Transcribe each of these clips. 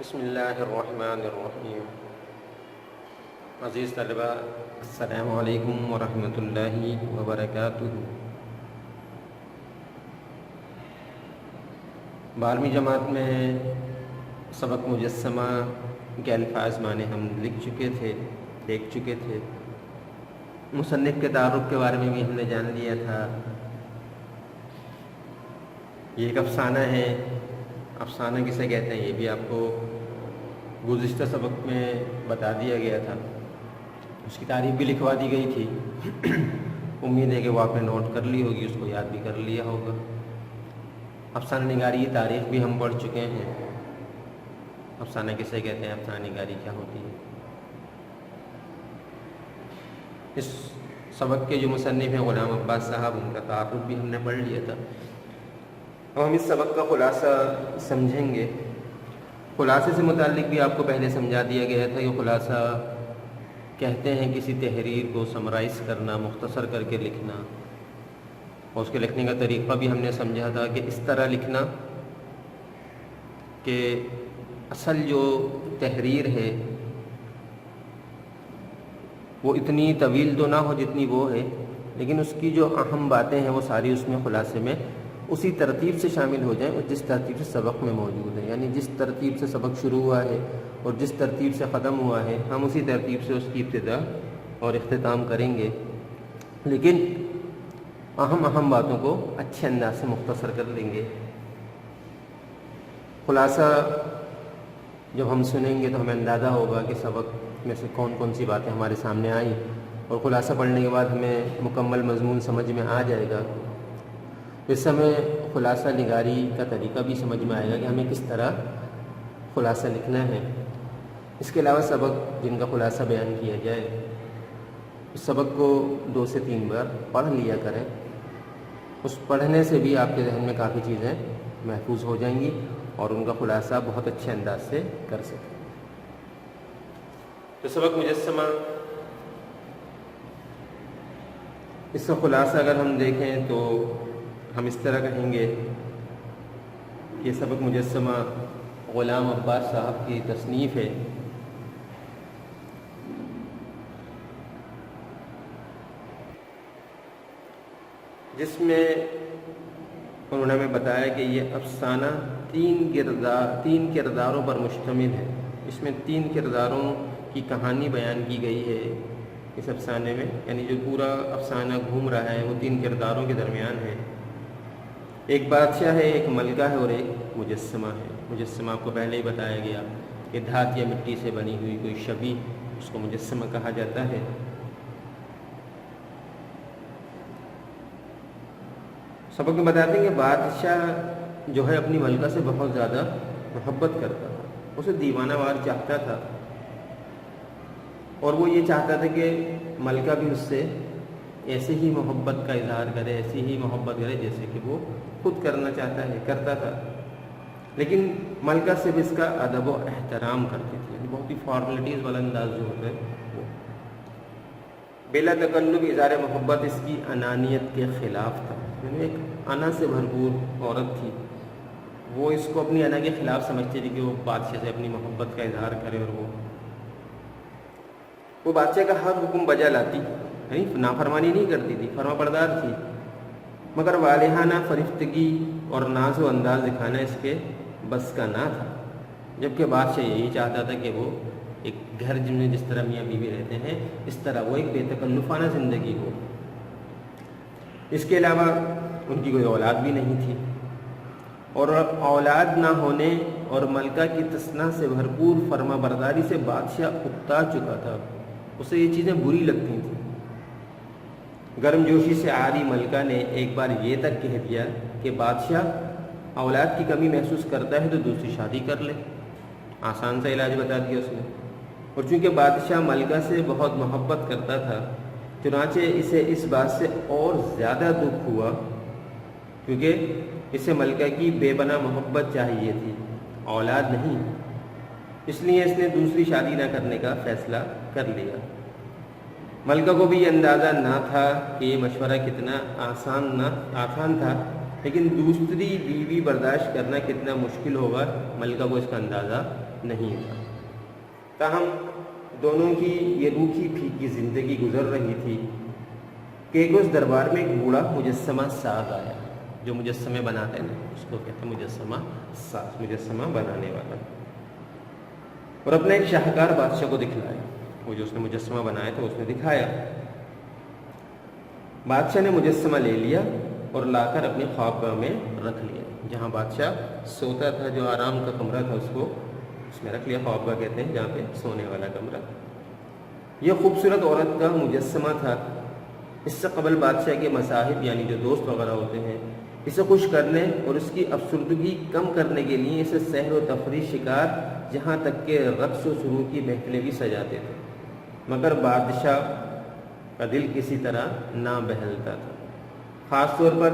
بسم اللہ الرحمن الرحیم۔ عزیز طلبہ، السلام علیکم ورحمۃ اللہ وبرکاتہ۔ 12ویں جماعت میں سبق مجسمہ کے الفاظ معنی ہم دیکھ چکے تھے۔ مصنف کے تعارف کے بارے میں بھی ہم نے جان لیا تھا۔ یہ ایک افسانہ ہے۔ افسانہ کسے کہتے ہیں یہ بھی آپ کو گزشتہ سبق میں بتا دیا گیا تھا، اس کی تعریف بھی لکھوا دی گئی تھی۔ امید ہے کہ وہ آپ نے نوٹ کر لی ہوگی، اس کو یاد بھی کر لیا ہوگا۔ افسانہ نگاری کی تاریخ بھی ہم پڑھ چکے ہیں۔ افسانہ کسے کہتے ہیں، افسانہ نگاری کیا ہوتی ہے۔ اس سبق کے جو مصنف ہیں غلام عباس صاحب، ان کا تعارف بھی ہم نے پڑھ لیا تھا۔ اب ہم اس سبق کا خلاصہ سمجھیں گے۔ خلاصے سے متعلق بھی آپ کو پہلے سمجھا دیا گیا تھا کہ خلاصہ کہتے ہیں کسی تحریر کو سمرائز کرنا، مختصر کر کے لکھنا، اور اس کے لکھنے کا طریقہ بھی ہم نے سمجھا تھا کہ اس طرح لکھنا کہ اصل جو تحریر ہے وہ اتنی طویل تو نہ ہو جتنی وہ ہے، لیکن اس کی جو اہم باتیں ہیں وہ ساری اس میں خلاصے میں اسی ترتیب سے شامل ہو جائیں اور جس ترتیب سے سبق میں موجود ہے۔ یعنی جس ترتیب سے سبق شروع ہوا ہے اور جس ترتیب سے ختم ہوا ہے، ہم اسی ترتیب سے اس کی ابتدا اور اختتام کریں گے، لیکن اہم باتوں کو اچھے انداز سے مختصر کر لیں گے۔ خلاصہ جب ہم سنیں گے تو ہمیں اندازہ ہوگا کہ سبق میں سے کون کون سی باتیں ہمارے سامنے آئیں، اور خلاصہ پڑھنے کے بعد ہمیں مکمل مضمون سمجھ میں آ جائے گا۔ اس سمے خلاصہ نگاری کا طریقہ بھی سمجھ میں آئے گا کہ ہمیں کس طرح خلاصہ لکھنا ہے۔ اس کے علاوہ سبق جن کا خلاصہ بیان کیا جائے، اس سبق کو 2 سے 3 بار پڑھ لیا کریں۔ اس پڑھنے سے بھی آپ کے ذہن میں کافی چیزیں محفوظ ہو جائیں گی اور ان کا خلاصہ بہت اچھے انداز سے کر سکیں۔ تو سبق مجسمہ، اس کا خلاصہ اگر ہم دیکھیں تو ہم اس طرح کہیں گے کہ سبق مجسمہ غلام عباس صاحب کی تصنیف ہے، جس میں انہوں نے ہمیں بتایا کہ یہ افسانہ 3 کرداروں پر مشتمل ہے۔ اس میں 3 کرداروں کی کہانی بیان کی گئی ہے اس افسانے میں، یعنی جو پورا افسانہ گھوم رہا ہے وہ 3 کرداروں کے درمیان ہے۔ ایک بادشاہ ہے، ایک ملکہ ہے اور ایک مجسمہ ہے۔ مجسمہ آپ کو پہلے ہی بتایا گیا کہ دھات یا مٹی سے بنی ہوئی کوئی شبیہ، اس کو مجسمہ کہا جاتا ہے۔ سبق میں بتاتے ہیں کہ بادشاہ جو ہے اپنی ملکہ سے بہت زیادہ محبت کرتا تھا، اسے دیوانہ وار چاہتا تھا، اور وہ یہ چاہتا تھا کہ ملکہ بھی اس سے ایسے ہی محبت کا اظہار کرے، ایسی ہی محبت کرے جیسے کہ وہ خود کرتا تھا۔ لیکن ملکہ صرف اس کا ادب و احترام کرتی تھی، یعنی بہت ہی فارملٹیز والا انداز جو ہوتا ہے وہ بلا تکلف اظہار محبت اس کی انانیت کے خلاف تھا۔ یعنی ایک انا سے بھرپور عورت تھی، وہ اس کو اپنی انا کے خلاف سمجھتی تھی کہ وہ بادشاہ سے اپنی محبت کا اظہار کرے، اور وہ بادشاہ کا ہر حکم بجا لاتی، یعنی نافرمانی نہیں کرتی تھی، فرما بردار تھی، مگر والہانہ فرفتگی اور ناز و انداز دکھانا اس کے بس کا نہ تھا۔ جبکہ بادشاہ یہی چاہتا تھا کہ وہ ایک گھر میں جس طرح میاں بیوی رہتے ہیں اس طرح وہ ایک بے تکلفانہ زندگی ہو۔ اس کے علاوہ ان کی کوئی اولاد بھی نہیں تھی، اور اولاد نہ ہونے اور ملکہ کی تسنہ سے بھرپور فرما برداری سے بادشاہ اکتا چکا تھا، اسے یہ چیزیں بری لگتی تھیں۔ گرم جوشی سے عاری ملکہ نے ایک بار یہ تک کہہ دیا کہ بادشاہ اولاد کی کمی محسوس کرتا ہے تو دوسری شادی کر لے۔ آسان سا علاج بتا دیا اس نے، اور چونکہ بادشاہ ملکہ سے بہت محبت کرتا تھا، چنانچہ اسے اس بات سے اور زیادہ دکھ ہوا کیونکہ اسے ملکہ کی بے پناہ محبت چاہیے تھی، اولاد نہیں۔ اس لیے اس نے دوسری شادی نہ کرنے کا فیصلہ کر لیا۔ ملکہ کو بھی یہ اندازہ نہ تھا کہ یہ مشورہ کتنا آسان تھا، لیکن دوسری بیوی برداشت کرنا کتنا مشکل ہوگا ملکہ کو اس کا اندازہ نہیں تھا۔ تاہم دونوں کی یہ روکھی پھیکی زندگی گزر رہی تھی کہ ایک روز دربار میں ایک بوڑھا مجسمہ ساز آیا، جو مجسمے بناتے ہیں اس کو کہتے ہیں مجسمہ ساز، مجسمہ بنانے والا، اور اپنا ایک شاہکار بادشاہ کو دکھلایا۔ وہ جو اس نے مجسمہ بنایا تھا اس نے دکھایا۔ بادشاہ نے مجسمہ لے لیا اور لا کر اپنی خوابگاہ میں رکھ لیا، جہاں بادشاہ سوتا تھا، جو آرام کا کمرہ تھا اس میں رکھ لیا۔ خوابگاہ کہتے ہیں جہاں پہ سونے والا کمرہ۔ یہ خوبصورت عورت کا مجسمہ تھا۔ اس سے قبل بادشاہ کے مصاحب یعنی جو دوست وغیرہ ہوتے ہیں اسے خوش کرنے اور اس کی افسردگی کم کرنے کے لیے اسے سحر و تفریح، شکار، جہاں تک کہ رقص و سرور کی محفلیں بھی سجاتے تھے، مگر بادشاہ کا دل کسی طرح نہ بہلتا تھا۔ خاص طور پر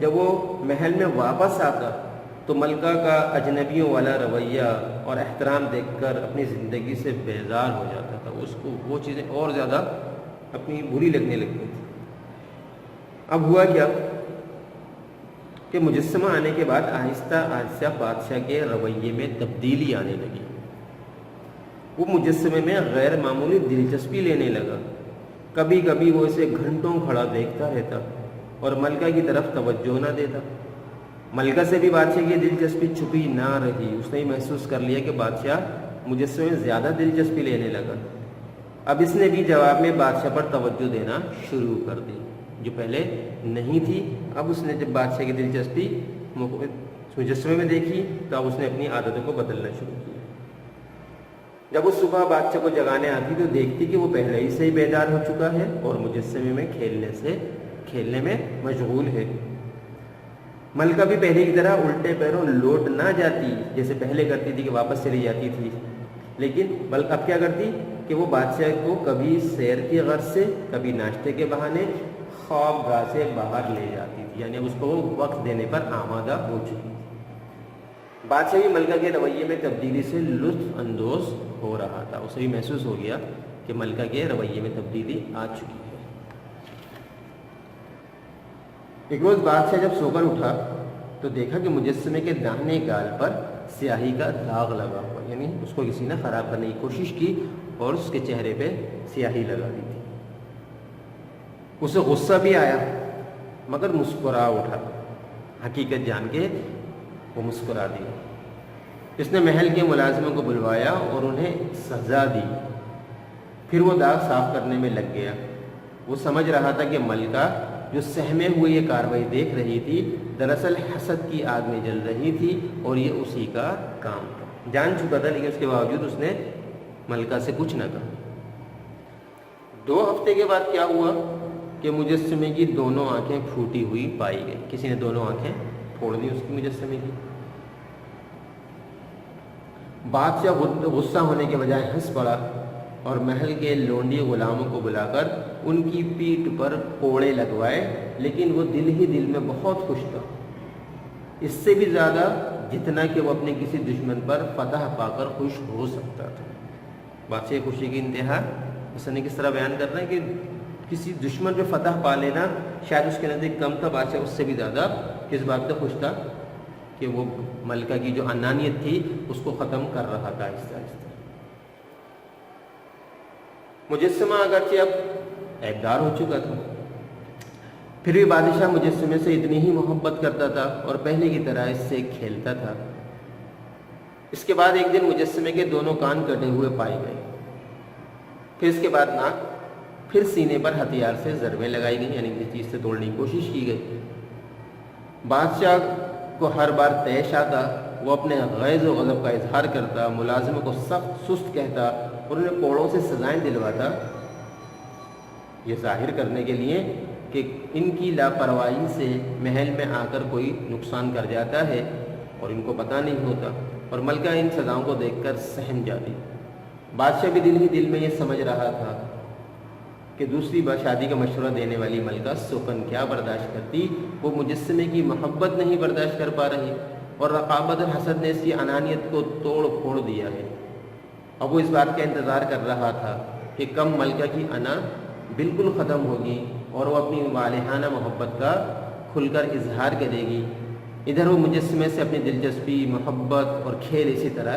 جب وہ محل میں واپس آتا تو ملکہ کا اجنبیوں والا رویہ اور احترام دیکھ کر اپنی زندگی سے بیزار ہو جاتا تھا۔ اس کو وہ چیزیں اور زیادہ اپنی بری لگنے لگتی تھی۔ اب ہوا کیا کہ مجسمہ آنے کے بعد آہستہ آہستہ بادشاہ کے رویے میں تبدیلی آنے لگی۔ وہ مجسمے میں غیر معمولی دلچسپی لینے لگا۔ کبھی کبھی وہ اسے گھنٹوں کھڑا دیکھتا رہتا اور ملکہ کی طرف توجہ نہ دیتا۔ ملکہ سے بھی بادشاہ کی دلچسپی چھپی نہ رہی۔ اس نے محسوس کر لیا کہ بادشاہ مجسمے میں زیادہ دلچسپی لینے لگا۔ اب اس نے بھی جواب میں بادشاہ پر توجہ دینا شروع کر دی، جو پہلے نہیں تھی۔ اب اس نے جب بادشاہ کی دلچسپی مجسمے میں دیکھی تو اب اس نے اپنی عادتوں کو بدلنا شروع کیا۔ جب وہ صبح بادشاہ کو جگانے آتی تو دیکھتی کہ وہ پہلے ہی سے ہی بیدار ہو چکا ہے اور مجسمے میں کھیلنے میں مشغول ہے۔ ملکہ بھی پہلے کی طرح الٹے پیروں لوٹ نہ جاتی جیسے پہلے کرتی تھی کہ واپس چلی جاتی تھی، لیکن بلکہ اب کیا کرتی کہ وہ بادشاہ کو کبھی سیر کی غرض سے، کبھی ناشتے کے بہانے خوابگاہ سے باہر لے جاتی تھی، یعنی اس کو وہ وقت دینے پر آمادہ ہو چکی تھی۔ بادشاہ بھی ملکہ کے رویے میں تبدیلی سے لطف اندوز ہو رہا تھا۔ اسے بھی محسوس ہو گیا کہ ملکہ کے رویے میں تبدیلی آ چکی ہے۔ ایک روز بادشاہ جب سو کر اٹھا تو دیکھا کہ مجسمے کے داہنے گال پر سیاہی کا داغ لگا ہوا، یعنی اس کو کسی نے خراب کرنے کی کوشش کی اور اس کے چہرے پہ سیاہی لگا دی تھی۔ اسے غصہ بھی آیا مگر مسکرا اٹھا، حقیقت جان کے وہ مسکرا دیا۔ اس نے محل کے ملازموں کو بلوایا اور انہیں سزا دی، پھر وہ داغ صاف کرنے میں لگ گیا۔ وہ سمجھ رہا تھا کہ ملکہ جو سہمے ہوئے یہ کارروائی دیکھ رہی تھی دراصل حسد کی آگ میں جل رہی تھی اور یہ اسی کا کام تھا۔ جان چکا تھا لیکن اس کے باوجود اس نے ملکہ سے کچھ نہ کہا۔ 2 ہفتے کے بعد کیا ہوا کہ مجسمے کی دونوں آنکھیں پھوٹی ہوئی پائی گئی۔ کسی نے دونوں آنکھیں پھوڑ دی اس کی مجسمے کی۔ بادشاہ غصہ ہونے کے بجائے ہنس پڑا اور محل کے لونڈی غلاموں کو بلا کر ان کی پیٹھ پر کوڑے لگوائے، لیکن وہ دل ہی دل میں بہت خوش تھا، اس سے بھی زیادہ جتنا کہ وہ اپنے کسی دشمن پر فتح پا کر خوش ہو سکتا تھا۔ بادشاہ خوشی کی انتہا اس نے کس طرح بیان کر رہے ہیں کہ کسی دشمن پہ فتح پا لینا شاید اس کے نزدیک کم تھا، بادشاہ اس سے بھی زیادہ کس بات پہ خوش تھا کہ وہ ملکہ کی جو انانیت تھی اس کو ختم کر رہا تھا آہستہ آہستہ۔ مجسمہ اگرچہ اب عیبدار ہو چکا تھا، پھر بھی بادشاہ مجسمے سے اتنی ہی محبت کرتا تھا اور پہلے کی طرح اس سے کھیلتا تھا۔ اس کے بعد ایک دن مجسمے کے دونوں کان کٹے ہوئے پائے گئے، پھر اس کے بعد ناک، پھر سینے پر ہتھیار سے ضربیں لگائی گئیں، یعنی کسی چیز سے توڑنے کی کوشش کی گئی۔ بادشاہ کو ہر بار طیش آتا، وہ اپنے غیظ و غضب کا اظہار کرتا، ملازموں کو سخت سست کہتا اور انہیں کوڑوں سے سزائیں دلواتا، یہ ظاہر کرنے کے لیے کہ ان کی لاپرواہی سے محل میں آ کر کوئی نقصان کر جاتا ہے اور ان کو پتہ نہیں ہوتا، اور ملکہ ان سزاؤں کو دیکھ کر سہم جاتی۔ بادشاہ بھی دل ہی دل میں یہ سمجھ رہا تھا کہ دوسری بار شادی کا مشورہ دینے والی ملکہ سخن کیا برداشت کرتی، وہ مجسمے کی محبت نہیں برداشت کر پا رہی اور رقابت اور حسد نے اس کی انانیت کو توڑ پھوڑ دیا ہے۔ اب وہ اس بات کا انتظار کر رہا تھا کہ کم ملکہ کی انا بالکل ختم ہوگی اور وہ اپنی والہانہ محبت کا کھل کر اظہار کرے گی۔ ادھر وہ مجسمے سے اپنی دلچسپی، محبت اور کھیل اسی طرح